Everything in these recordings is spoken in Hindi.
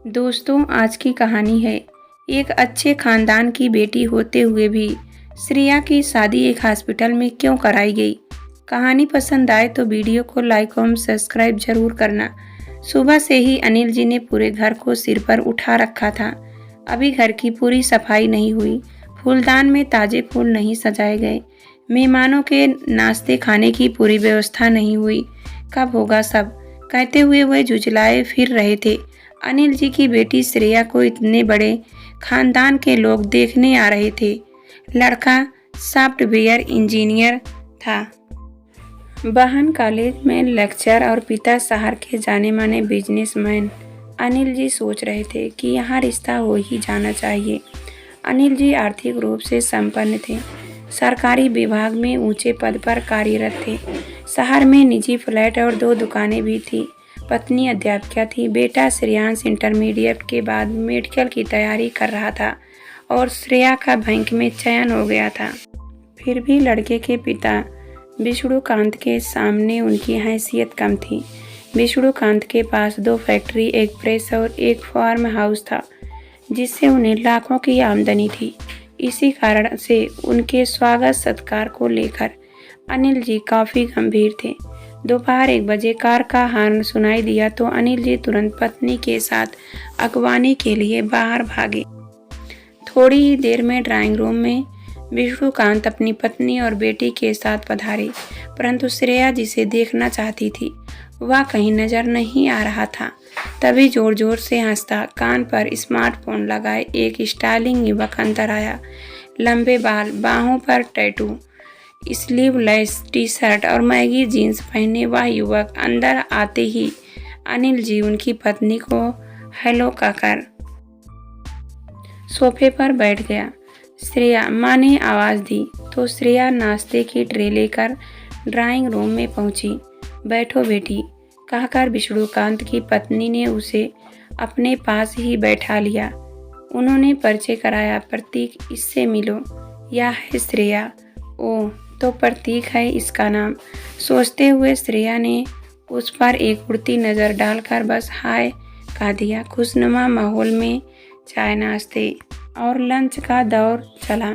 दोस्तों, आज की कहानी है एक अच्छे खानदान की बेटी होते हुए भी श्रेया की शादी एक हॉस्पिटल में क्यों कराई गई। कहानी पसंद आए तो वीडियो को लाइक और सब्सक्राइब जरूर करना। सुबह से ही अनिल जी ने पूरे घर को सिर पर उठा रखा था। अभी घर की पूरी सफाई नहीं हुई, फूलदान में ताजे फूल नहीं सजाए गए, मेहमानों के नाश्ते खाने की पूरी व्यवस्था नहीं हुई। कब होगा सब, कहते हुए वह झुझलाए फिर रहे थे। अनिल जी की बेटी श्रेया को इतने बड़े खानदान के लोग देखने आ रहे थे। लड़का सॉफ्टवेयर इंजीनियर था, बहन कॉलेज में लेक्चर और पिता शहर के जाने माने बिजनेसमैन। अनिल जी सोच रहे थे कि यहाँ रिश्ता हो ही जाना चाहिए। अनिल जी आर्थिक रूप से संपन्न थे, सरकारी विभाग में ऊंचे पद पर कार्यरत थे। शहर में निजी फ्लैट और 2 दुकानें भी थी। पत्नी अध्यापिका थी। बेटा श्रेयांश इंटरमीडिएट के बाद मेडिकल की तैयारी कर रहा था और श्रेया का बैंक में चयन हो गया था। फिर भी लड़के के पिता विष्णुकांत के सामने उनकी हैसियत कम थी। विष्णुकांत के पास 2 फैक्ट्री, एक प्रेस और एक फार्म हाउस था, जिससे उन्हें लाखों की आमदनी थी। इसी कारण से उनके स्वागत सत्कार को लेकर अनिल जी काफी गंभीर थे। दोपहर 1 बजे कार का हॉर्न सुनाई दिया तो अनिल जी तुरंत पत्नी के साथ अगवानी के लिए बाहर भागे। थोड़ी ही देर में ड्राइंग रूम में विष्णुकांत अपनी पत्नी और बेटी के साथ पधारे, परंतु श्रेया जिसे देखना चाहती थी वह कहीं नजर नहीं आ रहा था। तभी जोर जोर से हंसता, कान पर स्मार्टफोन लगाए एक स्टाइलिंग युवक अंदर आया। लंबे बाल, बाहों पर टैटू, स्लीवलेस टी शर्ट और मैगी जीन्स पहने वह युवक अंदर आते ही अनिल जी उनकी पत्नी को हेलो कहकर सोफे पर बैठ गया। श्रेया, माँ ने आवाज़ दी तो श्रेया नाश्ते की ट्रे लेकर ड्राइंग रूम में पहुंची। बैठो बेटी, कहकर विष्णुकांत की पत्नी ने उसे अपने पास ही बैठा लिया। उन्होंने परिचय कराया। प्रतीक, इससे मिलो, यह है श्रेया। ओह, तो प्रतीक है इसका नाम। सोचते हुए श्रेया ने उस पर एक उड़ती नज़र डालकर बस हाय कह दिया। खुशनुमा माहौल में चाय, नाश्ते और लंच का दौर चला।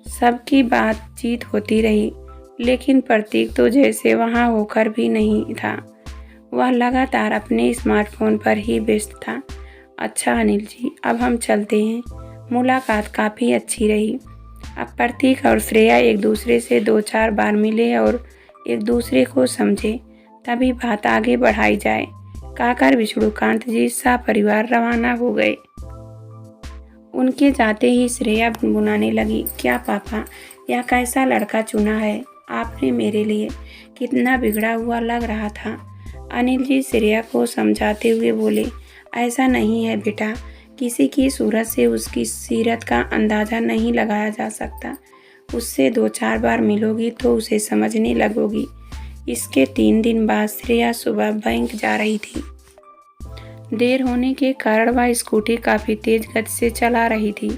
सबकी बातचीत होती रही, लेकिन प्रतीक तो जैसे वहाँ होकर भी नहीं था। वह लगातार अपने स्मार्टफोन पर ही व्यस्त था। अच्छा अनिल जी, अब हम चलते हैं। मुलाकात काफ़ी अच्छी रही। अब प्रतीक और श्रेया एक दूसरे से 2-4 बार मिले और एक दूसरे को समझे, तभी बात आगे बढ़ाई जाए, कहकर विष्णुकांत जी सपरिवार रवाना हो गए। उनके जाते ही श्रेया बुनाने लगी, क्या पापा, यह कैसा लड़का चुना है आपने मेरे लिए? कितना बिगड़ा हुआ लग रहा था। अनिल जी श्रेया को समझाते हुए बोले, ऐसा नहीं है बेटा, किसी की सूरत से उसकी सीरत का अंदाज़ा नहीं लगाया जा सकता। उससे 2-4 बार मिलोगी तो उसे समझने लगोगी। इसके 3 दिन बाद श्रेया सुबह बैंक जा रही थी। देर होने के कारण वह स्कूटी काफ़ी तेज गति से चला रही थी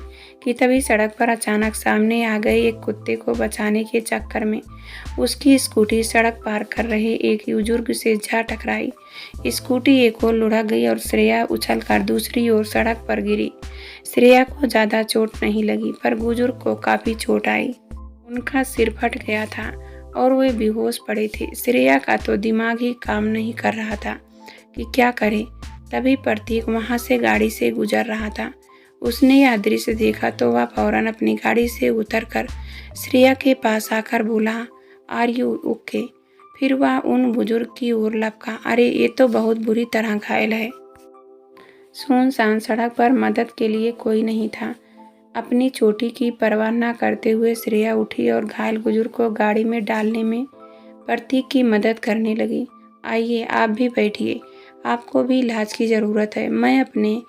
कि तभी सड़क पर अचानक सामने आ गए एक कुत्ते को बचाने के चक्कर में उसकी स्कूटी सड़क पार कर रहे एक बुजुर्ग से जा टकराई। स्कूटी एक ओर लुढ़क गई और श्रेया उछलकर दूसरी ओर सड़क पर गिरी। श्रेया को ज़्यादा चोट नहीं लगी, पर बुजुर्ग को काफ़ी चोट आई। उनका सिर फट गया था और वे बेहोश पड़े थे। श्रेया का तो दिमाग ही काम नहीं कर रहा था कि क्या करे। तभी प्रतीक वहाँ से गाड़ी से गुजर रहा था। उसने यह दृश्य देखा तो वह फौरन अपनी गाड़ी से उतरकर श्रेया के पास आकर बोला, आर यू ओके? फिर वह उन बुजुर्ग की ओर लपका, अरे ये तो बहुत बुरी तरह घायल है। सुनसान सड़क पर मदद के लिए कोई नहीं था। अपनी चोटी की परवाह न करते हुए श्रेया उठी और घायल बुजुर्ग को गाड़ी में डालने में प्रतीक की मदद करने लगी। आइए, आप भी बैठिए, आपको भी इलाज की ज़रूरत है। मैं अपने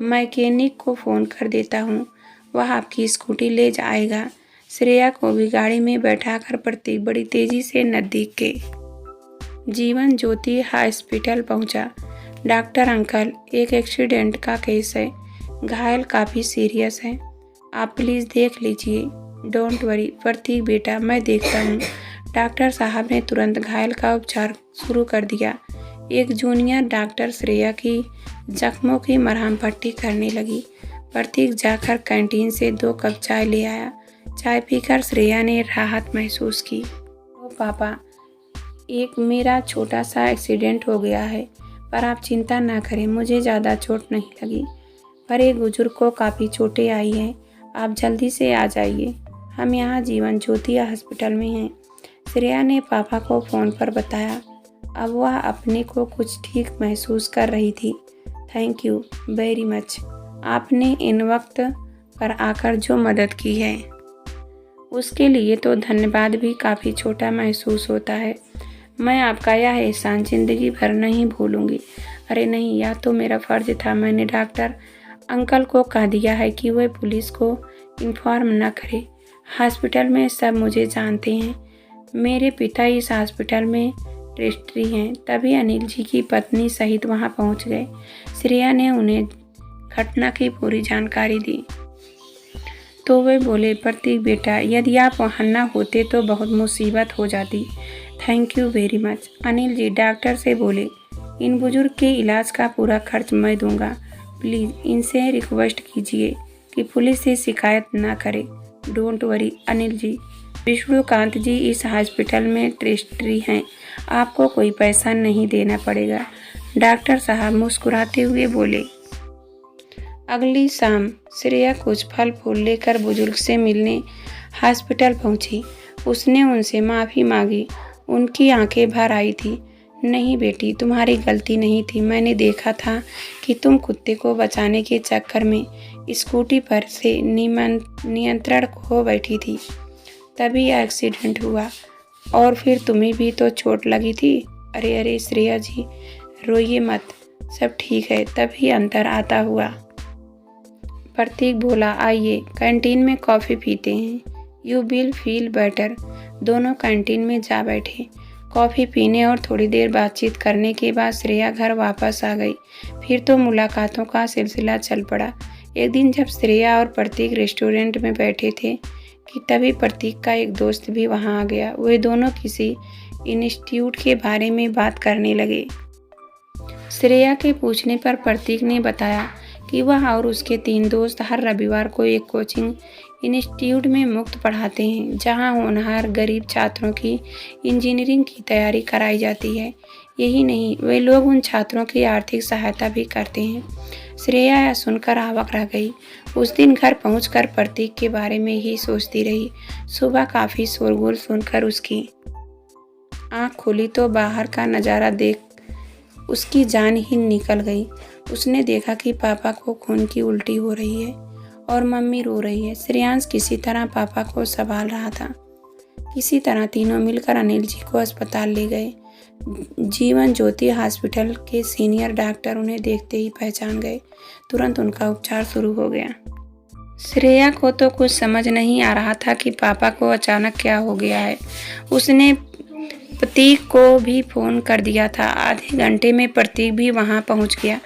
मैकेनिक को फ़ोन कर देता हूँ, वह आपकी स्कूटी ले जाएगा। श्रेया को भी गाड़ी में बैठाकर प्रतीक बड़ी तेज़ी से नज़दीक के जीवन ज्योति हॉस्पिटल पहुँचा। डॉक्टर अंकल, एक एक्सीडेंट का केस है, घायल काफ़ी सीरियस है, आप प्लीज़ देख लीजिए। डोंट वरी प्रतीक बेटा, मैं देखता हूँ। डॉक्टर साहब ने तुरंत घायल का उपचार शुरू कर दिया। एक जूनियर डॉक्टर श्रेया की जख्मों की मरहम पट्टी करने लगी। प्रतीक जाकर कैंटीन से 2 कप चाय ले आया। चाय पीकर श्रेया ने राहत महसूस की। ओ पापा, एक मेरा छोटा सा एक्सीडेंट हो गया है, पर आप चिंता ना करें, मुझे ज़्यादा चोट नहीं लगी। पर एक बुजुर्ग को काफ़ी चोटें आई हैं, आप जल्दी से आ जाइए। हम यहाँ जीवन ज्योति हॉस्पिटल में हैं। श्रेया ने पापा को फ़ोन पर बताया। अब वह अपने को कुछ ठीक महसूस कर रही थी। थैंक यू वेरी मच, आपने इन वक्त पर आकर जो मदद की है उसके लिए तो धन्यवाद भी काफ़ी छोटा महसूस होता है। मैं आपका यह एहसान ज़िंदगी भर नहीं भूलूंगी। अरे नहीं, यह तो मेरा फ़र्ज था। मैंने डॉक्टर अंकल को कह दिया है कि वह पुलिस को इन्फॉर्म न करे। हॉस्पिटल में सब मुझे जानते हैं। मेरे पिता इस हॉस्पिटल में ट्रस्टी हैं। तभी अनिल जी की पत्नी सहित वहां पहुंच गए। श्रेया ने उन्हें घटना की पूरी जानकारी दी तो वे बोले, प्रतीक बेटा, यदि आप वहाँ न होते तो बहुत मुसीबत हो जाती। Thank you very much. Anil ji doctor से बोले, इन बुजुर्ग के इलाज का पूरा खर्च मैं दूंगा। प्लीज़ इनसे रिक्वेस्ट कीजिए कि पुलिस से शिकायत ना करे। डोंट वरी अनिल जी, विष्णुकांत जी इस हॉस्पिटल में ट्रस्टी हैं, आपको कोई पैसा नहीं देना पड़ेगा। डॉक्टर साहब मुस्कुराते हुए बोले। अगली शाम श्रेया कुछ फल फूल लेकर बुजुर्ग से मिलने हॉस्पिटल पहुंची। उसने उनसे माफ़ी मांगी। उनकी आंखें भर आई थी। नहीं बेटी, तुम्हारी गलती नहीं थी। मैंने देखा था कि तुम कुत्ते को बचाने के चक्कर में स्कूटी पर से नियंत्रण खो बैठी थी, तभी एक्सीडेंट हुआ। और फिर तुम्हें भी तो चोट लगी थी। अरे अरे श्रेया जी, रोइए मत, सब ठीक है। तभी अंदर आता हुआ प्रतीक बोला, आइए कैंटीन में कॉफ़ी पीते हैं, यू विल फील बेटर। दोनों कैंटीन में जा बैठे। कॉफ़ी पीने और थोड़ी देर बातचीत करने के बाद श्रेया घर वापस आ गई। फिर तो मुलाकातों का सिलसिला चल पड़ा। एक दिन जब श्रेया और प्रतीक रेस्टोरेंट में बैठे थे कि तभी प्रतीक का एक दोस्त भी वहां आ गया। वे दोनों किसी इंस्टीट्यूट के बारे में बात करने लगे। श्रेया के पूछने पर प्रतीक ने बताया कि वह और उसके 3 दोस्त हर रविवार को एक कोचिंग इंस्टीट्यूट में मुफ्त पढ़ाते हैं, जहां होनहार गरीब छात्रों की इंजीनियरिंग की तैयारी कराई जाती है। यही नहीं, वे लोग उन छात्रों की आर्थिक सहायता भी करते हैं। श्रेया यह सुनकर अवाक रह गई। उस दिन घर पहुंचकर प्रतीक के बारे में ही सोचती रही। सुबह काफ़ी शोरगुल सुनकर उसकी आँख खुली तो बाहर का नज़ारा देख उसकी जान ही निकल गई। उसने देखा कि पापा को खून की उल्टी हो रही है और मम्मी रो रही है। श्रेयांश किसी तरह पापा को संभाल रहा था। किसी तरह तीनों मिलकर अनिल जी को अस्पताल ले गए। जीवन ज्योति हॉस्पिटल के सीनियर डॉक्टर उन्हें देखते ही पहचान गए। तुरंत उनका उपचार शुरू हो गया। श्रेया को तो कुछ समझ नहीं आ रहा था कि पापा को अचानक क्या हो गया है। उसने प्रतीक को भी फ़ोन कर दिया था। आधे घंटे में प्रतीक भी वहां पहुंच गया।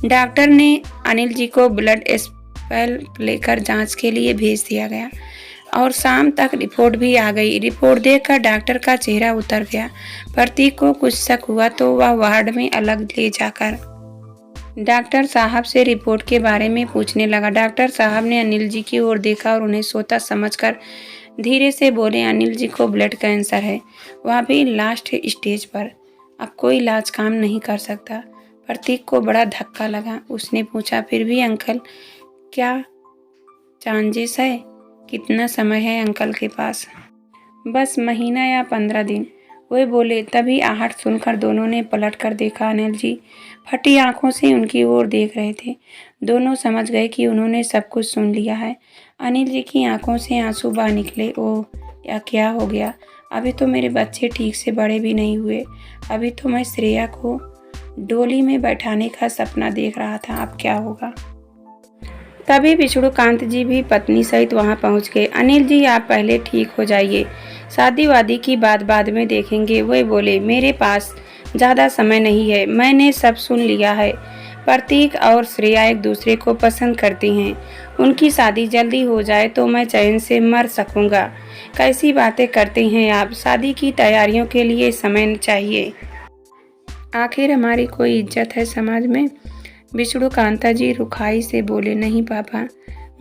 डॉक्टर ने अनिल जी को ब्लड सैंपल लेकर जांच के लिए भेज दिया गया और शाम तक रिपोर्ट भी आ गई। रिपोर्ट देखकर डॉक्टर का चेहरा उतर गया। प्रतीक को कुछ शक हुआ तो वह वार्ड में अलग ले जाकर डॉक्टर साहब से रिपोर्ट के बारे में पूछने लगा। डॉक्टर साहब ने अनिल जी की ओर देखा और उन्हें सोता समझकर धीरे से बोले, अनिल जी को ब्लड कैंसर है, वह भी लास्ट स्टेज पर। अब कोई इलाज काम नहीं कर सकता। प्रतीक को बड़ा धक्का लगा। उसने पूछा, फिर भी अंकल क्या चांसेस है? कितना समय है अंकल के पास? बस महीना या 15 दिन, वे बोले। तभी आहट सुनकर दोनों ने पलट कर देखा। अनिल जी फटी आंखों से उनकी ओर देख रहे थे। दोनों समझ गए कि उन्होंने सब कुछ सुन लिया है। अनिल जी की आंखों से आंसू बह निकले। ओह, या क्या हो गया? अभी तो मेरे बच्चे ठीक से बड़े भी नहीं हुए। अभी तो मैं श्रेया को डोली में बैठाने का सपना देख रहा था। अब क्या होगा? तभी विष्णुकांत जी भी पत्नी सहित वहां पहुंच गए। अनिल जी, आप पहले ठीक हो जाइए, शादी वादी की बात बाद में देखेंगे। वे बोले, मेरे पास ज़्यादा समय नहीं है, मैंने सब सुन लिया है। प्रतीक और श्रेया एक दूसरे को पसंद करती हैं। उनकी शादी जल्दी हो जाए तो मैं चैन से मर सकूंगा। कैसी बातें करते हैं आप? शादी की तैयारियों के लिए समय चाहिए। आखिर हमारी कोई इज्जत है समाज में? विष्णु कांता जी रुखाई से बोले, नहीं पापा,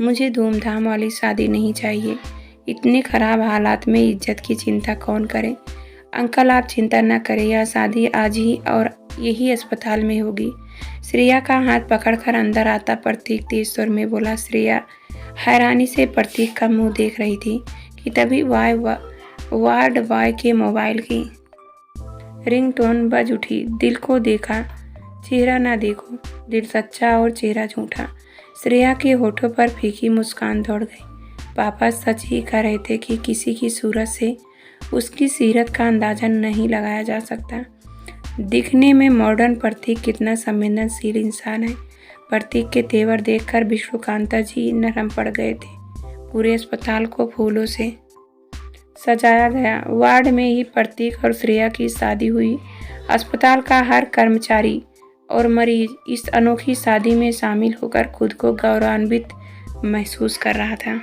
मुझे धूमधाम वाली शादी नहीं चाहिए। इतने खराब हालात में इज्जत की चिंता कौन करे। अंकल आप चिंता न करें, यह शादी आज ही और यही अस्पताल में होगी। श्रेया का हाथ पकड़कर अंदर आता प्रतीक तेज स्वर में बोला। श्रेया हैरानी से प्रतीक का मुंह देख रही थी कि तभी वार्ड बॉय के मोबाइल की रिंगटोन बज उठी। दिल को देखा, चेहरा ना देखो, दिल सच्चा और चेहरा झूठा। श्रेया के होठों पर फीकी मुस्कान दौड़ गई। पापा सच ही कह रहे थे कि किसी की सूरत से उसकी सीरत का अंदाजा नहीं लगाया जा सकता। दिखने में मॉडर्न प्रतीक कितना संवेदनशील इंसान है। प्रतीक के तेवर देखकर विष्णु कांता जी नरम पड़ गए थे। पूरे अस्पताल को फूलों से सजाया गया। वार्ड में ही प्रतीक और श्रेया की शादी हुई। अस्पताल का हर कर्मचारी और मरीज इस अनोखी शादी में शामिल होकर खुद को गौरवान्वित महसूस कर रहा था।